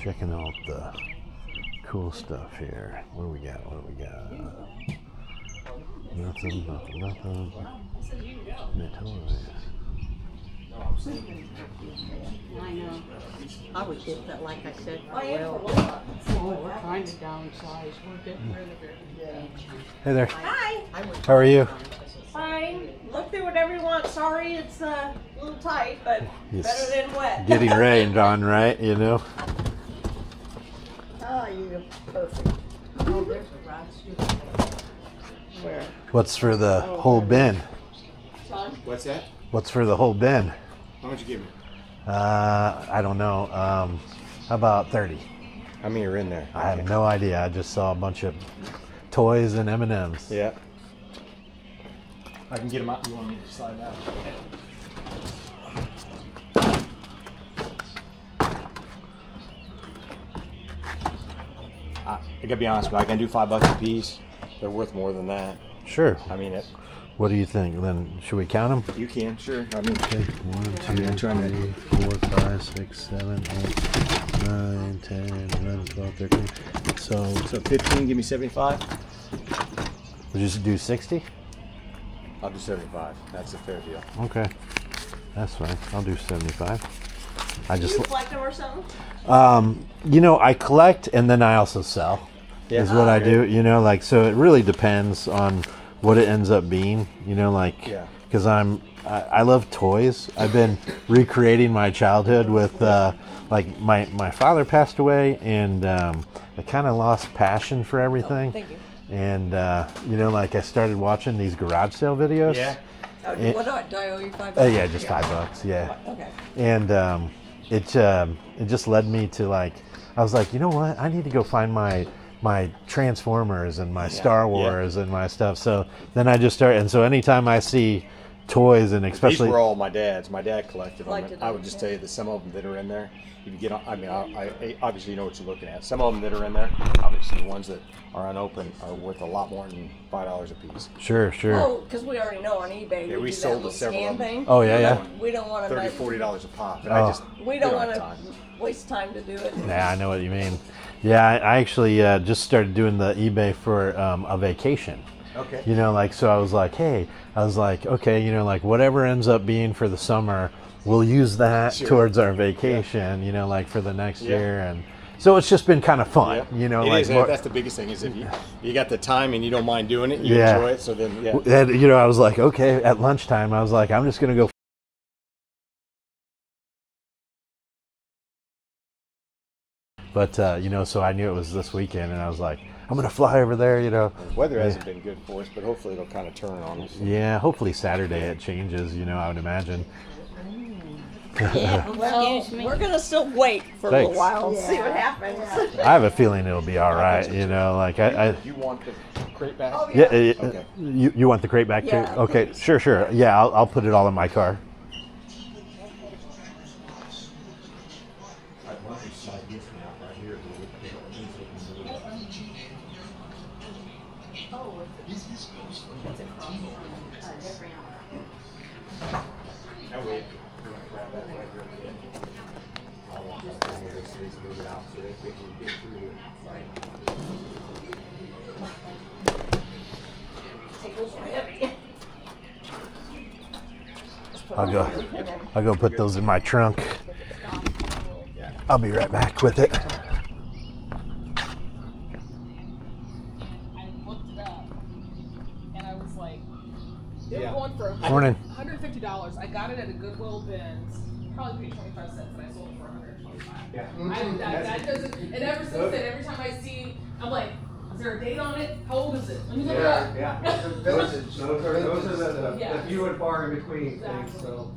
checking out the cool stuff here. What do we got? Nothing. I know. I would get that, like I said, for well. We're trying to downsize. We're getting rid of it. Hey there. Hi. How are you? Fine. Look through whatever you want. Sorry, it's a little tight, but better than wet. Getting rained on, right? You know. Oh, you're perfect. Oh, there's a rod shooter. Where? What's for the whole bin? What's that? What's for the whole bin? How much you give me? I don't know. How about 30? How many are in there? I have no idea. I just saw a bunch of toys and M&Ms. Yeah. I can get them out. You want me to slide out? I gotta be honest, but I can do $5 a piece. They're worth more than that. Sure. I mean, What do you think? Then should we count them? you can, sure. I mean, Okay. 1, 2, 3, 4, 5, 6, 7, 8, 9, 10, 11, 12, 13. So so 15, give me 75. we'll just do 60? I'll do 75. That's a fair deal. Okay. That's fine. I'll do 75. I Do just you collect them or something? I collect and then I also sell. Yeah. Is what I do, like, so it really depends on what it ends up being, Yeah. because I love toys. I've been recreating my childhood with, like, my father passed away, and I kind of lost passion for everything. Thank you. And, like, I started watching these garage sale videos. Yeah. What do I owe you $5? Yeah, just $5, yeah. Okay. And it just led me to, like, I was like, you know what? I need to go find my Transformers and my Star Wars and my stuff. So then I just started, and so anytime I see toys, and especially These were all my dad's. My dad collected them. Collected I would them, just yeah. tell you that some of them that are in there, if you get on, I mean, I obviously you know what you're looking at. Some of them that are in there, obviously the ones that are unopened are worth a lot more than $5 a piece. Sure. Oh, because we already know on eBay Yeah, we do sold that to several scan of them. thing. Oh, yeah. We don't want to $30, $40 a pop. And Oh. We don't want have to time. waste time to do it. Yeah, I know what you mean. Yeah, I actually just started doing the eBay for a vacation. Okay. So I was like, okay, like whatever ends up being for the summer, we'll use that Sure. towards our vacation, like for the next year. And so it's just been kind of fun, Yeah. It like is, more- that's the biggest thing is if you got the time and you don't mind doing it, you Yeah. enjoy it. So then, yeah. And, I was like, okay, at lunchtime, I was like, I'm just going to go. But, so I knew it was this weekend, and I was like, I'm going to fly over there, The weather hasn't been good for us, but hopefully it'll kind of turn on us. Yeah, hopefully Saturday it changes, I would imagine. Yeah, Well, excuse me. we're going to still wait for a Thanks. little while and see what happens. I have a feeling it'll be all right, like I You want the crate back? Oh, yeah, Okay. you want the crate back Yeah, too? Okay, sure. Yeah, I'll put it all in my car. I'll go put those in my trunk. I'll be right back with it. I looked it up, and I was like, they were going for Morning. $150. I got it at a Goodwill bins. Probably paid 25 cents, and I sold it for 125. Yeah. That doesn't. And ever since then, every time I see, I'm like, is there a date on it? How old is it? Let me look it up. Those are the Yeah. few and far in between Exactly. things, so.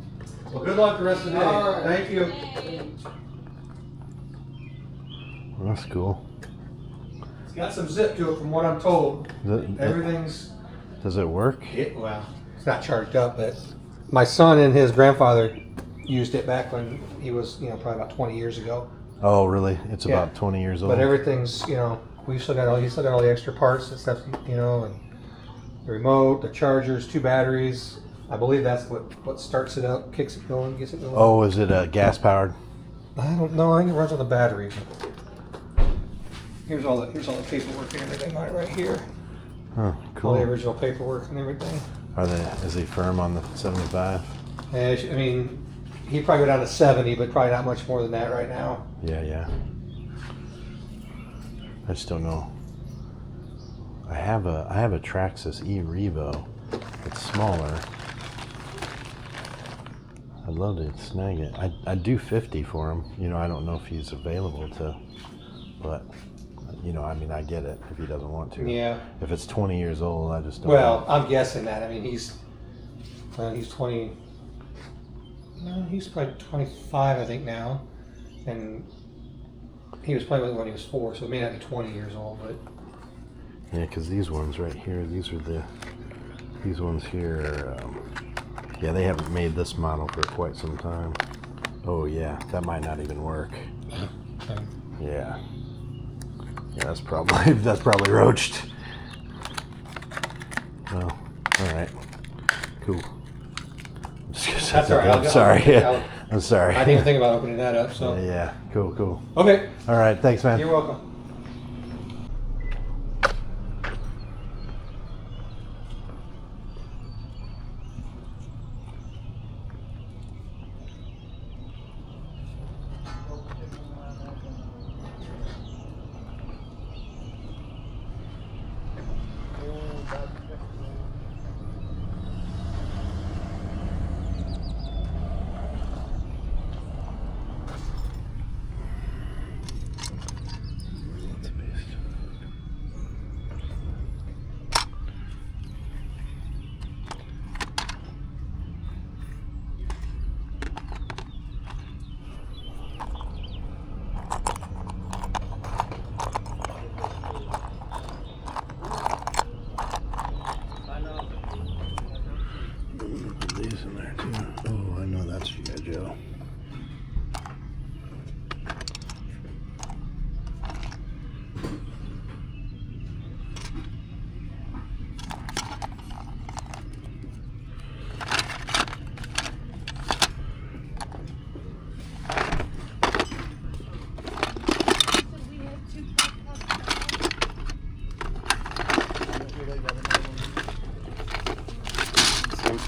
Well, good luck the rest of the day. All right. Thank you. That's cool. It's got some zip to it from what I'm told. Does Everything's, it work? well, it's not charged up, but my son and his grandfather used it back when he was, probably about 20 years ago. Oh, really? It's Yeah. about 20 years old. But everything's, he still got all the extra parts and stuff, and the remote, the chargers, 2 batteries. I believe that's what starts it up, kicks it going, gets it going. Oh, is it gas powered? I don't know. I think it runs on the batteries. Here's all the paperwork and everything on it right here. Oh, cool. All the original paperwork and everything. Is he firm on the 75? And I mean, he'd probably go down to 70, but probably not much more than that right now. Yeah. I just don't know. I have a Traxxas E-Revo. It's smaller. I'd love to snag it. I'd do 50 for him. You know, I don't know if he's available to, but you know, I mean, I get it if he doesn't want to. Yeah. If it's 20 years old, I just don't. Well, I'm guessing that. I mean, he's 20. No, he's probably 25, I think now, and he was playing with it when he was 4, so it may not be 20 years old, but. Yeah, because these ones right here, these ones here are, yeah, they haven't made this model for quite some time. Oh yeah, that might not even work. Okay. Yeah, that's probably roached. Well, all right, cool. I'm just gonna set That's all that right. up. Sorry, I'm sorry. I didn't even think about opening that up, so. Yeah, cool. Okay. All right, thanks, man. You're welcome. These in there too. Oh, I know that's for you, Joe.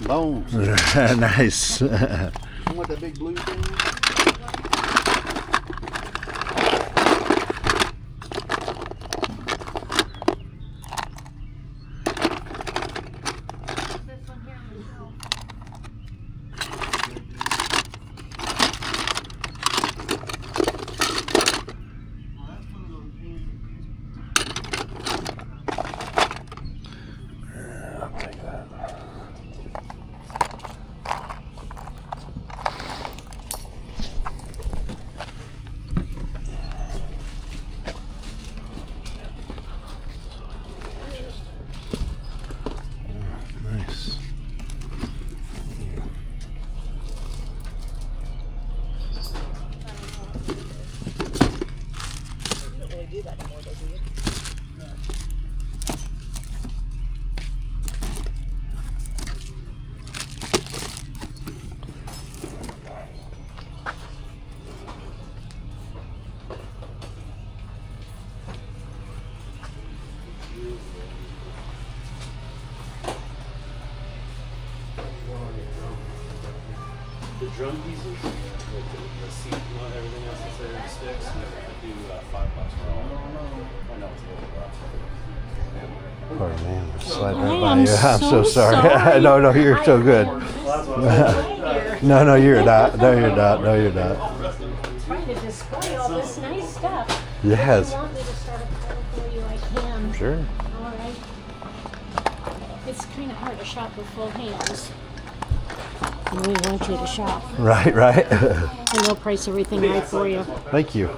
Bones. Nice. You want that big blue thing? Nice. The drum pieces, like the seat and everything else that's there, the sticks, I do $5 for all. I know it's a little rough. Poor man, slide right I by am you. I'm so so sorry. sorry. No, you're so good. No, you're not. No, you're not. Trying to display all this nice stuff. Yes. If you want me to start a photo for you, I can. Sure. All right. It's kind of hard to shop with full hands. And we want you to shop. Right. And they'll price everything right for you. Thank you.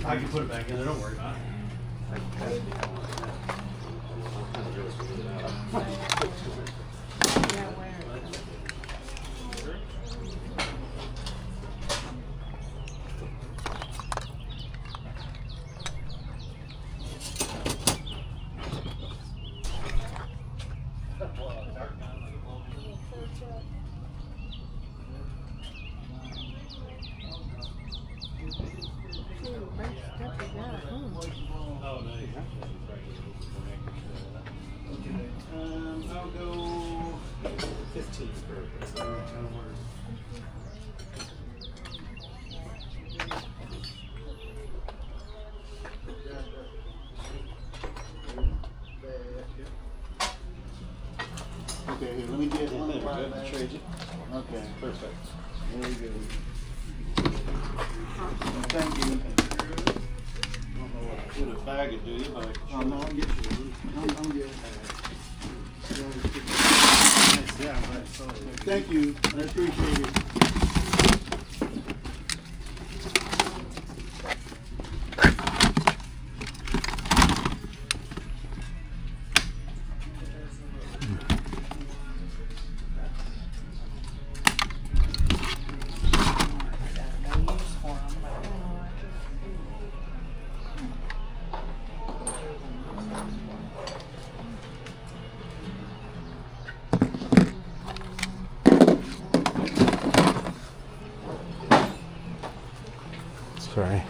I can put it back in there. Don't worry about it. I'll go 15 for Okay, here, let me get one Good. back. Trade you. Okay, Perfect. very good. Thank you. Put a bag of do you, but Oh, no, I'll get you. I'm good. yeah, Thank you, I appreciate it. Sorry.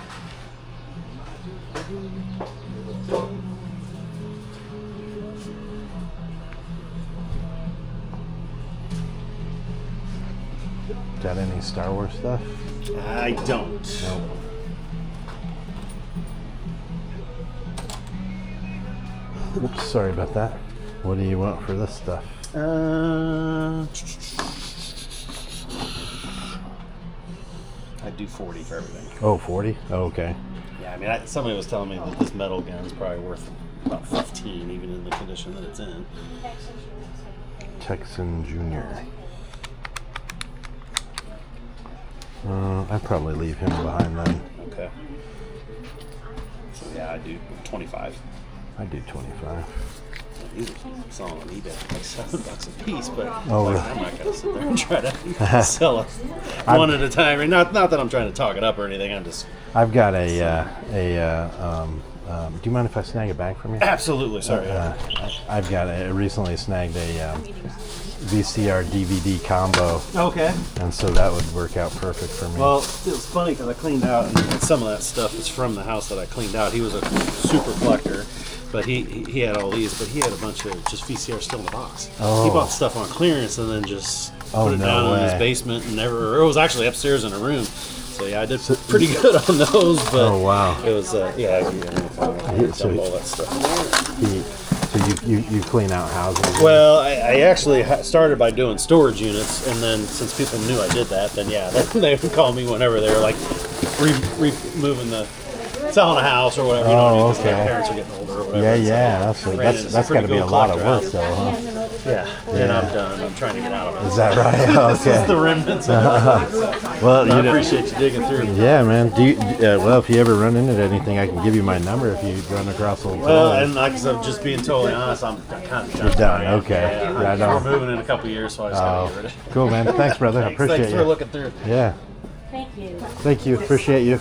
Got any Star Wars stuff? I don't. Nope. Oops, sorry about that. What do you want for this stuff? I do 40 for everything. Oh, 40? Oh, okay. Yeah, I mean, somebody was telling me that this metal gun is probably worth about 15, even in the condition that it's in. Texan Jr. I'd probably leave him behind then. Okay. So yeah, I do 25. I do 25. These are selling on eBay for like $7 a piece, but Oh, like, really? I'm not gonna sit there and try to sell it one at a time. I mean, not that I'm trying to talk it up or anything. I'm just I've got do you mind if I snag a bag from you? absolutely sorry. I've got I recently snagged a VCR DVD combo, Okay. and so that would work out perfect for me. Well, it was funny because I cleaned out, and some of that stuff is from the house that I cleaned out. He was a super collector, but he had all these, but he had a bunch of just VCRs still in the box. Oh. He bought stuff on clearance and then just Oh, put it no down in his way. basement and never. Or it was actually upstairs in a room. So yeah, I did pretty good on those. But Oh, wow. it was yeah. I So- all that stuff. So you clean out houses? Well, I actually started by doing storage units, and then since people knew I did that, then yeah, they would call me whenever they were like moving selling a house or whatever. You know what I mean? 'Cause my okay. parents are getting older or whatever. Yeah, so yeah. ran into some That's got pretty to be a cool lot of collector work, though, huh? Yeah, and I'm done. I'm trying to get out of it. Is that right? This is the Okay. remnants of it. Well, I you know, appreciate you digging through. yeah, man. Well, if you ever run into anything, I can give you my number if you run across old Well, toys. and like I said, just being totally honest, I'm kind of done. You're done, okay. Yeah, Right we're on. moving in a couple years, so I just gotta get rid of it. Cool, man. Thanks, brother. I appreciate Thanks for you. looking through. Yeah. Thank you. Thank you. Appreciate you.